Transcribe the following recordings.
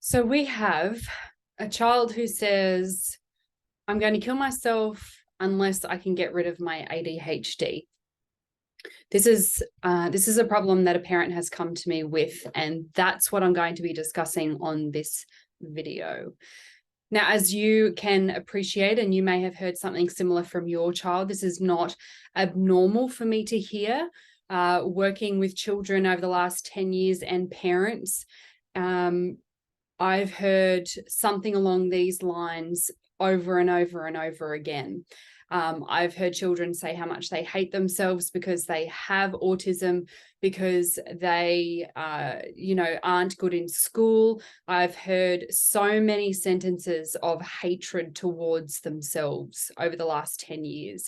So we have a child who says, I'm going to kill myself unless I can get rid of my ADHD. This is a problem that a parent has come to me with, and that's what I'm going to be discussing on this video. Now, as you can appreciate, and you may have heard something similar from your child, this is not abnormal for me to hear. Working with children over the last 10 years and parents, I've heard something along these lines over and over and over again. I've heard children say how much they hate themselves because they have autism, because they, aren't good in school. I've heard so many sentences of hatred towards themselves over the last 10 years.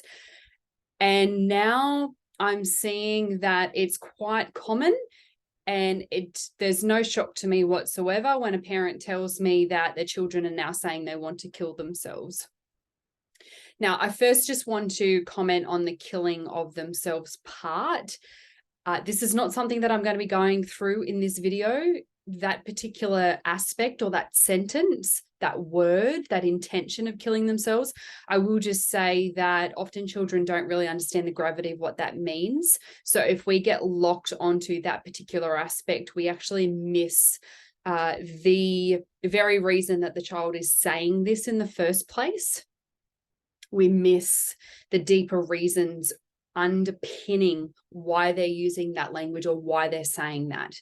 And now I'm seeing that it's quite common. And there's no shock to me whatsoever when a parent tells me that their children are now saying they want to kill themselves. Now, I first just want to comment on the killing of themselves part. This is not something that I'm going to be going through in this video. That particular aspect or that sentence, that word, that intention of killing themselves, I will just say that often children don't really understand the gravity of what that means. So if we get locked onto that particular aspect, we actually miss the very reason that the child is saying this in the first place. We miss the deeper reasons underpinning why they're using that language or why they're saying that.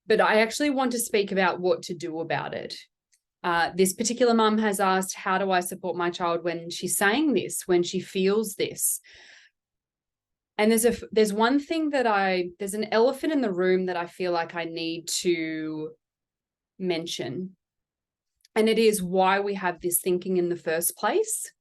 But I actually want to speak about what to do about it. This particular mum has asked, how do I support my child when she's saying this, when she feels this? And there's one thing there's an elephant in the room that I feel like I need to mention. And it is why we have this thinking in the first place.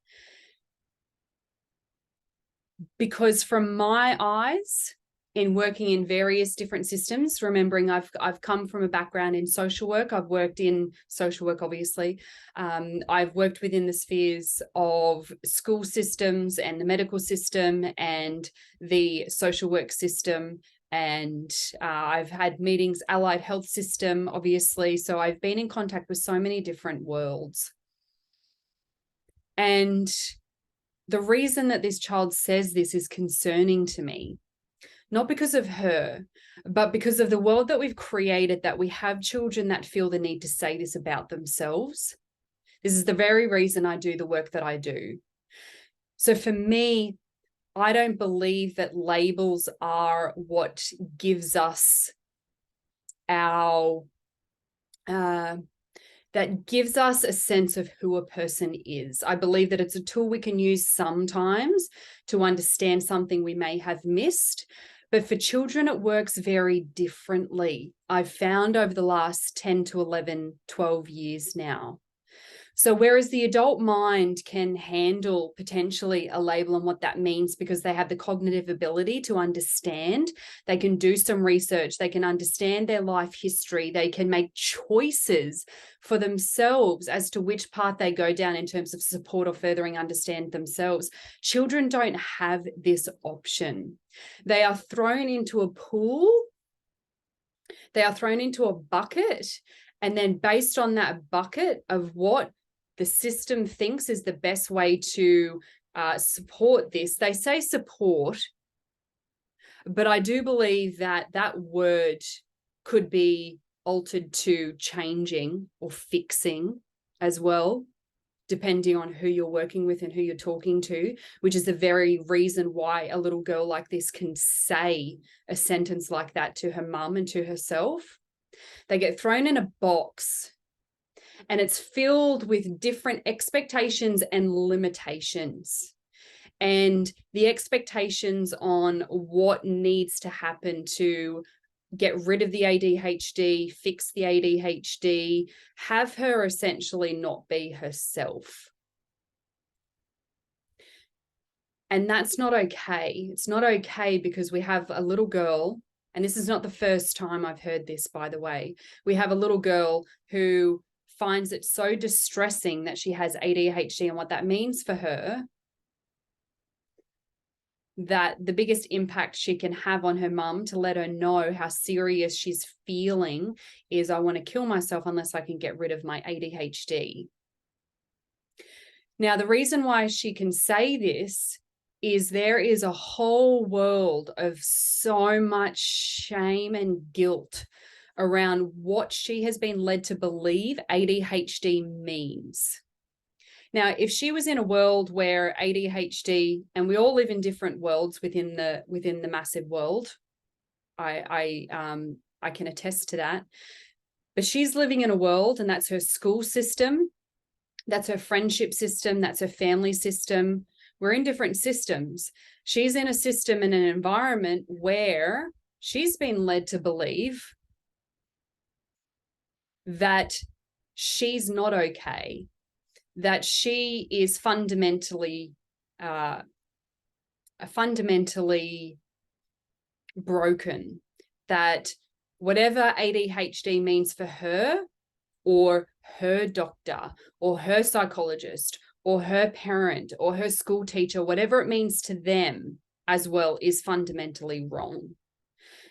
Because from my eyes, in working in various different systems, remembering I've come from a background in social work. I've worked in social work, obviously. I've worked within the spheres of school systems and the medical system and the social work system. And I've had meetings, allied health system, obviously. So I've been in contact with so many different worlds. And the reason that this child says this is concerning to me, not because of her, but because of the world that we've created, that we have children that feel the need to say this about themselves. This is the very reason I do the work that I do. So for me, I don't believe that labels are what gives us that gives us a sense of who a person is. I believe that it's a tool we can use sometimes to understand something we may have missed. But for children, it works very differently. I've found over the last 10 to 11, 12 years now. So whereas the adult mind can handle potentially a label and what that means because they have the cognitive ability to understand, they can do some research, they can understand their life history, they can make choices for themselves as to which path they go down in terms of support or furthering understand themselves. Children don't have this option. They are thrown into a pool, they are thrown into a bucket, and then based on that bucket of what the system thinks is the best way to support this. They say support, but I do believe that that word could be altered to changing or fixing as well, depending on who you're working with and who you're talking to, which is the very reason why a little girl like this can say a sentence like that to her mum and to herself. They get thrown in a box, and it's filled with different expectations and limitations. And the expectations on what needs to happen to get rid of the ADHD, fix the ADHD, have her essentially not be herself. And that's not okay. It's not okay because we have a little girl, and this is not the first time I've heard this, by the way. We have a little girl who finds it so distressing that she has ADHD and what that means for her, that the biggest impact she can have on her mum to let her know how serious she's feeling is, I want to kill myself unless I can get rid of my ADHD. Now, the reason why she can say this is there is a whole world of so much shame and guilt around what she has been led to believe ADHD means. Now, if she was in a world where ADHD, and we all live in different worlds within the massive world, I can attest to that. But she's living in a world, and that's her school system, that's her friendship system, that's her family system. We're in different systems. She's in a system and an environment where she's been led to believe that she's not okay, that she is fundamentally broken, that whatever ADHD means for her or her doctor or her psychologist or her parent or her school teacher, whatever it means to them as well, is fundamentally wrong.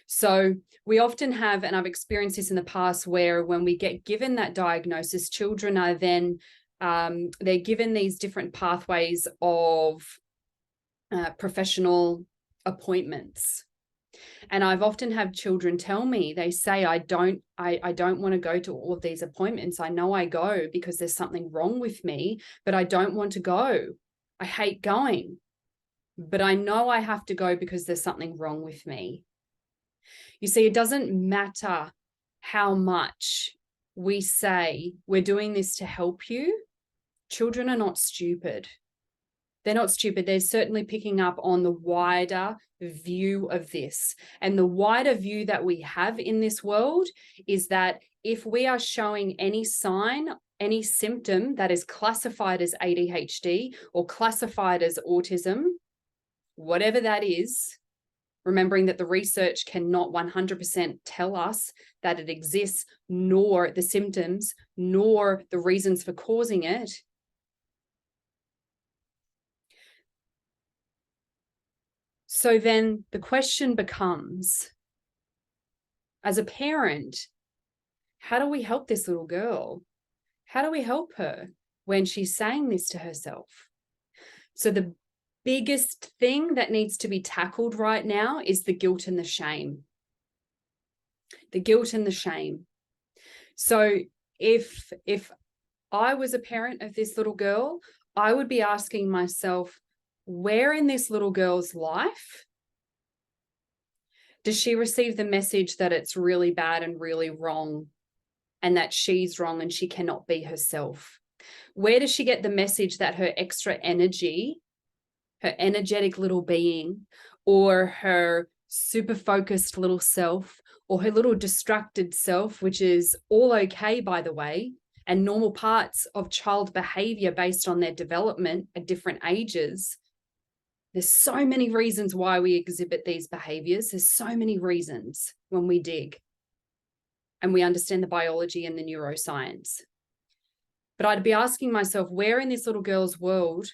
So we often have, and I've experienced this in the past, where when we get given that diagnosis, children are then they're given these different pathways of professional appointments. And I've often had children tell me, they say, I don't want to go to all of these appointments. I know I go because there's something wrong with me, but I don't want to go. I hate going, but I know I have to go because there's something wrong with me. You see, it doesn't matter how much we say we're doing this to help you. Children are not stupid. They're not stupid. They're certainly picking up on the wider view of this. And the wider view that we have in this world is that if we are showing any sign, any symptom that is classified as ADHD or classified as autism, whatever that is, remembering that the research cannot 100% tell us that it exists, nor the symptoms, nor the reasons for causing it. So then the question becomes, as a parent, how do we help this little girl? How do we help her when she's saying this to herself? So the biggest thing that needs to be tackled right now is the guilt and the shame. The guilt and the shame. So if I was a parent of this little girl, I would be asking myself, where in this little girl's life does she receive the message that it's really bad and really wrong, and that she's wrong and she cannot be herself? Where does she get the message that her extra energy, her energetic little being, or her super focused little self, or her little distracted self, which is all okay, by the way, and normal parts of child behavior based on their development at different ages? There's so many reasons why we exhibit these behaviors. There's so many reasons when we dig and we understand the biology and the neuroscience. But I'd be asking myself, where in this little girl's world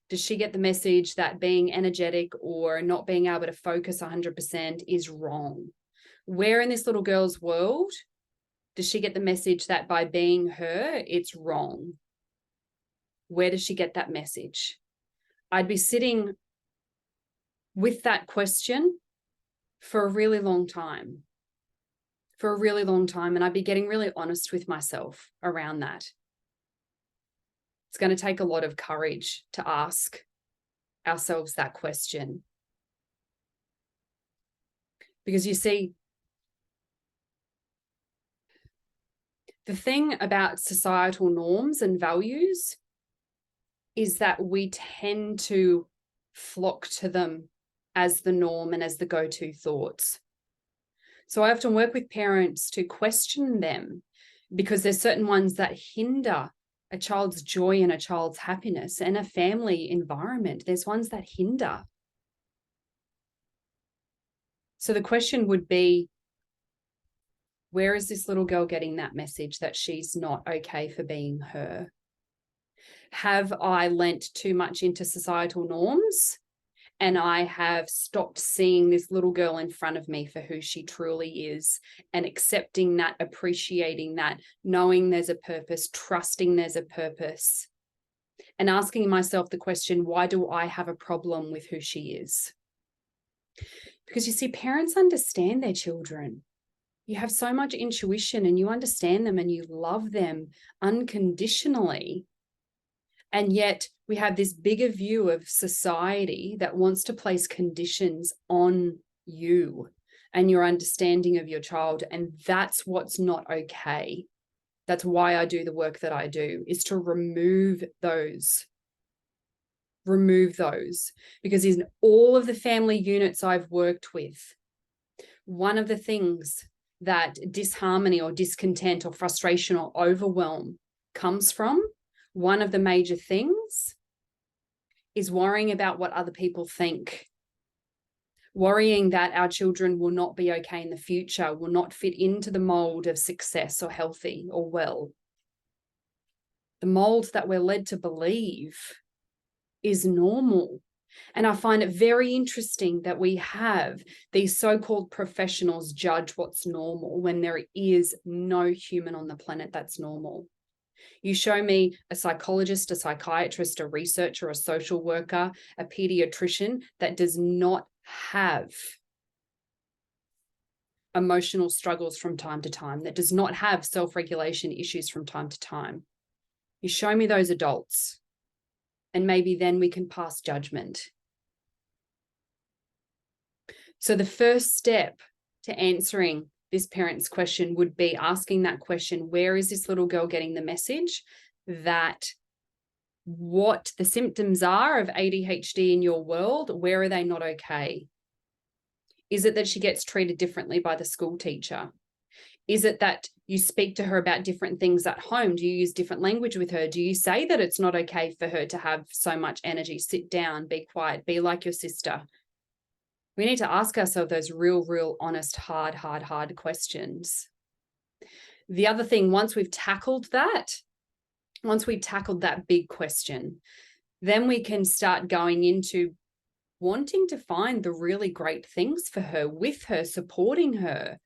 does she get the message that being energetic or not being able to focus 100% is wrong? Where in this little girl's world does she get the message that by being her, it's wrong? Where does she get that message? I'd be sitting with that question for a really long time. And I'd be getting really honest with myself around that. It's going to take a lot of courage to ask ourselves that question. Because you see, the thing about societal norms and values is that we tend to flock to them as the norm and as the go-to thoughts. So I often work with parents to question them, because there's certain ones that hinder a child's joy and a child's happiness, and a family environment. There's ones that hinder. So the question would be, where is this little girl getting that message that she's not okay for being her? Have I lent too much into societal norms and I have stopped seeing this little girl in front of me for who she truly is, and accepting that, appreciating that, knowing there's a purpose, trusting there's a purpose, and asking myself the question, why do I have a problem with who she is? Because you see, parents understand their children. You have so much intuition and you understand them and you love them unconditionally. And yet we have this bigger view of society that wants to place conditions on you and your understanding of your child. And that's what's not okay. That's why I do the work that I do, is to remove those. Because in all of the family units I've worked with, one of the things that disharmony or discontent or frustration or overwhelm comes from, one of the major things is worrying about what other people think, worrying that our children will not be okay in the future, will not fit into the mold of success or healthy or well. The mold that we're led to believe is normal. And I find it very interesting that we have these so-called professionals judge what's normal when there is no human on the planet that's normal. You show me a psychologist, a psychiatrist, a researcher, a social worker, a pediatrician that does not have emotional struggles from time to time, that does not have self-regulation issues from time to time. You show me those adults, and maybe then we can pass judgment. So the first step to answering this parent's question would be asking that question, where is this little girl getting the message that what the symptoms are of ADHD in your world, where are they not okay? Is it that she gets treated differently by the school teacher? Is it that you speak to her about different things at home? Do you use different language with her? Do you say that it's not okay for her to have so much energy? Sit down, be quiet, be like your sister. We need to ask ourselves those real, honest, hard questions. The other thing, once we've tackled that big question, then we can start going into wanting to find the really great things for her, with her, supporting her.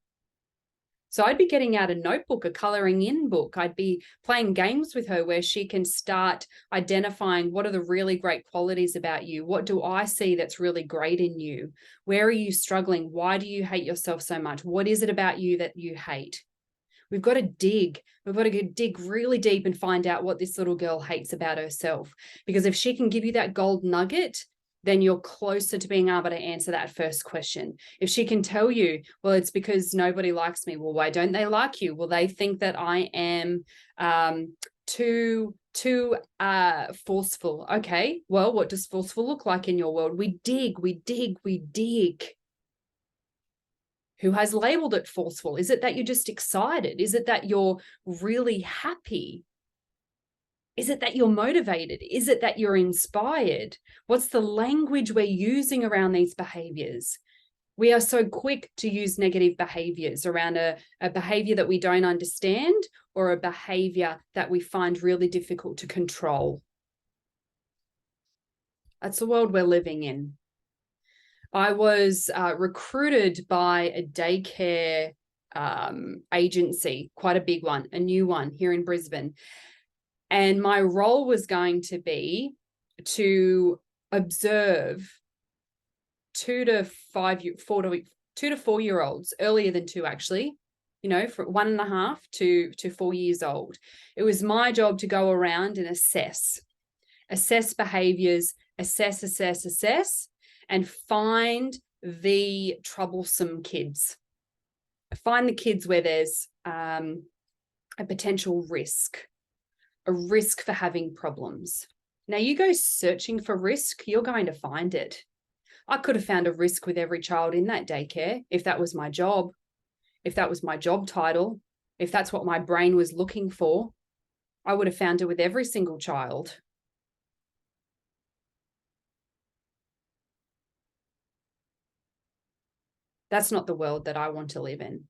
So I'd be getting out a notebook, a coloring in book. I'd be playing games with her where she can start identifying what are the really great qualities about you? What do I see that's really great in you? Where are you struggling? Why do you hate yourself so much? What is it about you that you hate? We've got to dig. We've got to dig really deep and find out what this little girl hates about herself. Because if she can give you that gold nugget, then you're closer to being able to answer that first question. If she can tell you, well, it's because nobody likes me. Well, why don't they like you? Well, they think that I am too forceful. Okay, well, what does forceful look like in your world? We dig. Who has labeled it forceful? Is it that you're just excited? Is it that you're really happy? Is it that you're motivated? Is it that you're inspired? What's the language we're using around these behaviors? We are so quick to use negative behaviors around a behavior that we don't understand, or a behavior that we find really difficult to control. That's the world we're living in. I was recruited by a daycare agency, quite a big one, a new one here in Brisbane. And my role was going to be to observe 2 to 4 year olds, earlier than 2 actually, you know, from 1.5 to 4 years old. It was my job to go around and assess behaviors, assess, and find the troublesome kids. Find the kids where there's a potential risk, a risk for having problems. Now, you go searching for risk, you're going to find it. I could have found a risk with every child in that daycare if that was my job, if that was my job title, if that's what my brain was looking for. I would have found it with every single child. That's not the world that I want to live in.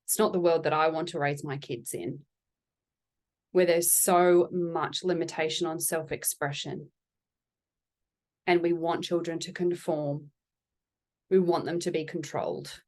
It's not the world that I want to raise my kids in, where there's so much limitation on self-expression. and we want children to conform. We want them to be controlled.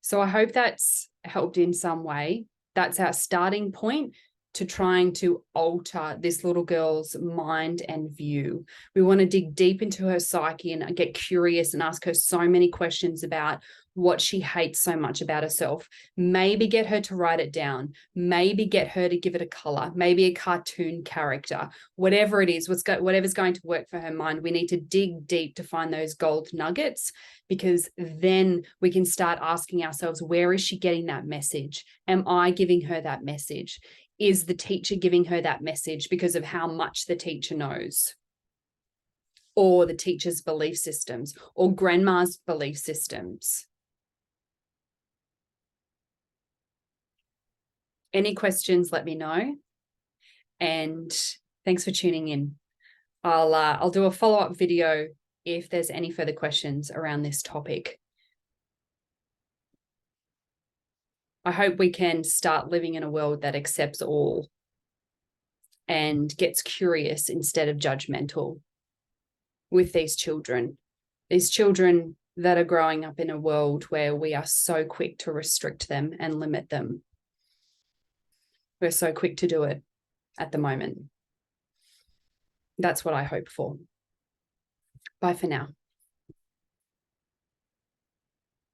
So I hope that's helped in some way. That's our starting point to trying to alter this little girl's mind and view. We want to dig deep into her psyche and get curious and ask her so many questions about what she hates so much about herself. Maybe get her to write it down. Maybe get her to give it a color, maybe a cartoon character, whatever it is, whatever's going to work for her mind. We need to dig deep to find those gold nuggets, because then we can start asking ourselves, where is she getting that message? Am I giving her that message? Is the teacher giving her that message because of how much the teacher knows? Or the teacher's belief systems, or grandma's belief systems? Any questions, let me know. And thanks for tuning in. I'll do a follow-up video if there's any further questions around this topic. I hope we can start living in a world that accepts all and gets curious instead of judgmental with these children that are growing up in a world where we are so quick to restrict them and limit them. We're so quick to do it at the moment. That's what I hope for. Bye for now.